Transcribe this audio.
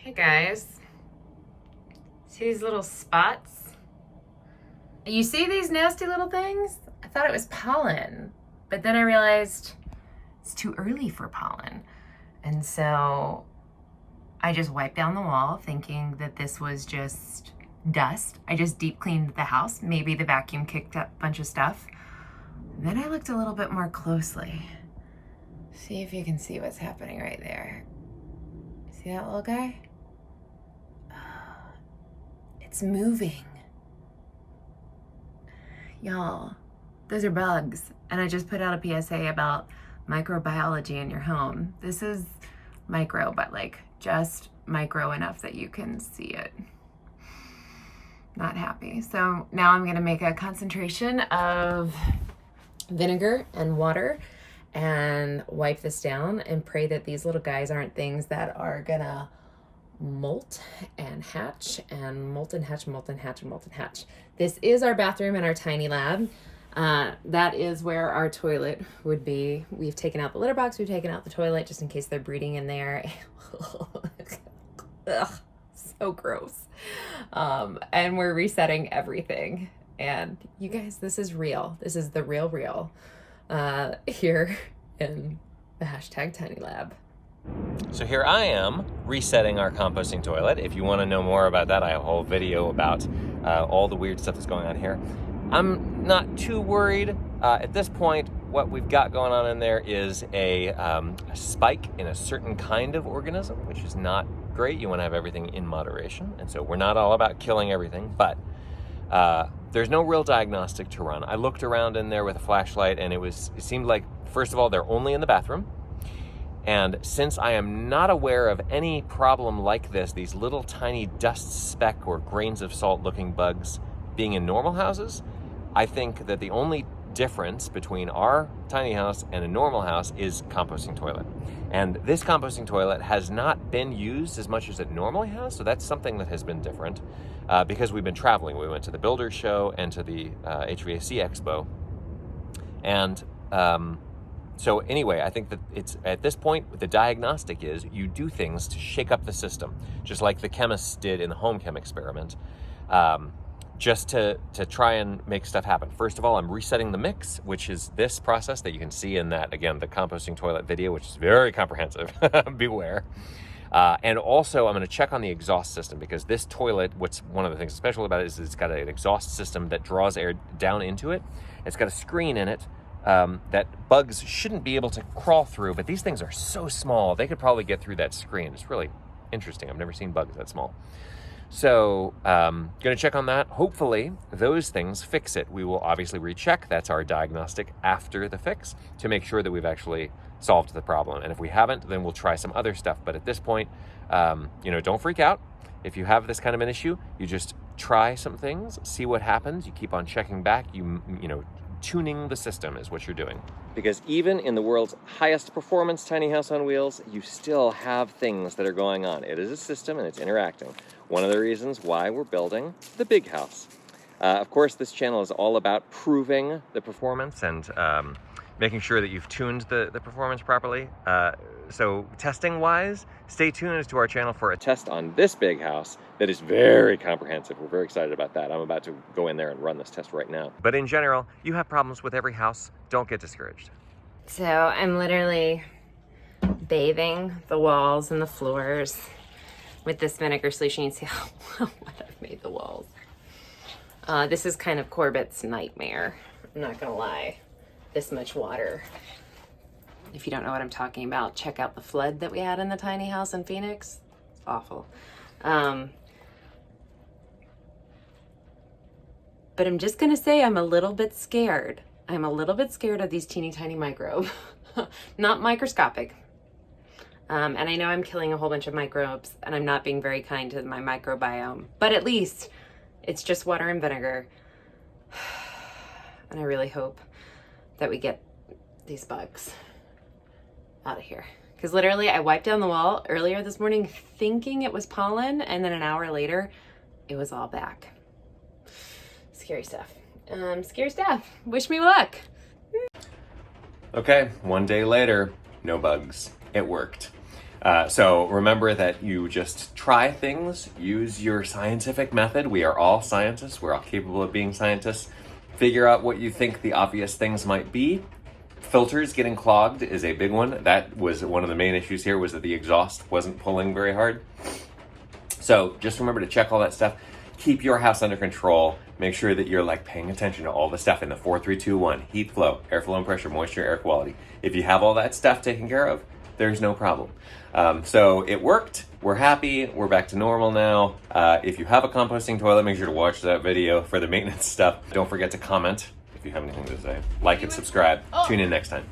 Hey guys, see these little spots? You see these nasty little things? I thought it was pollen, but then I realized it's too early for pollen. And so I just wiped down the wall thinking that this was just dust. I just deep cleaned the house. Maybe the vacuum kicked up a bunch of stuff. Then I looked a little bit more closely. See if you can see what's happening right there. See that little guy? It's moving. Y'all, those are bugs. And I just put out a PSA about microbiology in your home. This is micro, but like just micro enough that you can see it. Not happy. So now I'm gonna make a concentration of vinegar and water and wipe this down and pray that these little guys aren't things that are gonna molt and hatch and molt and hatch, molt and hatch, and molt and hatch. This is our bathroom and our tiny lab. That is where our toilet would be. We've taken out the litter box, we've taken out the toilet just in case they're breeding in there. Ugh, so gross. And we're resetting everything. And you guys, this is real. This is the real here in the hashtag tiny lab. So here I am resetting our composting toilet. If you want to know more about that, I have a whole video about all the weird stuff that's going on here. I'm not too worried. At this point, what we've got going on in there is a spike in a certain kind of organism, which is not great. You want to have everything in moderation. And so we're not all about killing everything, but there's no real diagnostic to run. I looked around in there with a flashlight and it seemed like, first of all, they're only in the bathroom. And since I am not aware of any problem like this, these little tiny dust speck or grains of salt looking bugs being in normal houses, I think that the only difference between our tiny house and a normal house is composting toilet. And this composting toilet has not been used as much as it normally has, so that's something that has been different because we've been traveling. We went to the Builders Show and to the HVAC Expo. And so anyway, I think that it's at this point, the diagnostic is you do things to shake up the system, just like the chemists did in the home chem experiment, just to try and make stuff happen. First of all, I'm resetting the mix, which is this process that you can see in that, again, the composting toilet video, which is very comprehensive, beware. And also I'm gonna check on the exhaust system because this toilet, what's one of the things special about it is it's got an exhaust system that draws air down into it. It's got a screen in it that bugs shouldn't be able to crawl through, but these things are so small, they could probably get through that screen. It's really interesting. I've never seen bugs that small. So, gonna check on that. Hopefully those things fix it. We will obviously recheck. That's our diagnostic after the fix to make sure that we've actually solved the problem. And if we haven't, then we'll try some other stuff. But at this point, don't freak out. If you have this kind of an issue, you just try some things, see what happens. You keep on checking back. Tuning the system is what you're doing. Because even in the world's highest performance tiny house on wheels, you still have things that are going on. It is a system and it's interacting. One of the reasons why we're building the big house. Of course, this channel is all about proving the performance and making sure that you've tuned the performance properly. So testing wise, stay tuned to our channel for a test on this big house that is very comprehensive. We're very excited about that. I'm about to go in there and run this test right now. But in general, you have problems with every house. Don't get discouraged. So I'm literally bathing the walls and the floors with this vinegar solution. You can see how wet I've made the walls. This is kind of Corbett's nightmare. I'm not gonna lie. This much water. If you don't know what I'm talking about, check out the flood that we had in the tiny house in Phoenix. It's awful. But I'm just gonna say I'm a little bit scared. I'm a little bit scared of these teeny tiny microbes. Not microscopic. And I know I'm killing a whole bunch of microbes and I'm not being very kind to my microbiome, but at least it's just water and vinegar. And I really hope that we get these bugs out of here. Because literally I wiped down the wall earlier this morning thinking it was pollen, and then an hour later, it was all back. Scary stuff. Scary stuff. Wish me luck. Okay, one day later, no bugs. It worked. So remember that you just try things, use your scientific method. We are all scientists. We're all capable of being scientists. Figure out what you think the obvious things might be. Filters getting clogged is a big one. That was one of the main issues here, was that the exhaust wasn't pulling very hard. So just remember to check all that stuff. Keep your house under control. Make sure that you're like paying attention to all the stuff in the 4, 3, 2, 1. Heat flow, airflow and pressure, moisture, air quality. If you have all that stuff taken care of, there's no problem. So it worked. We're happy. We're back to normal now. If you have a composting toilet, make sure to watch that video for the maintenance stuff. Don't forget to comment if you have anything to say. Like and subscribe. Tune in next time.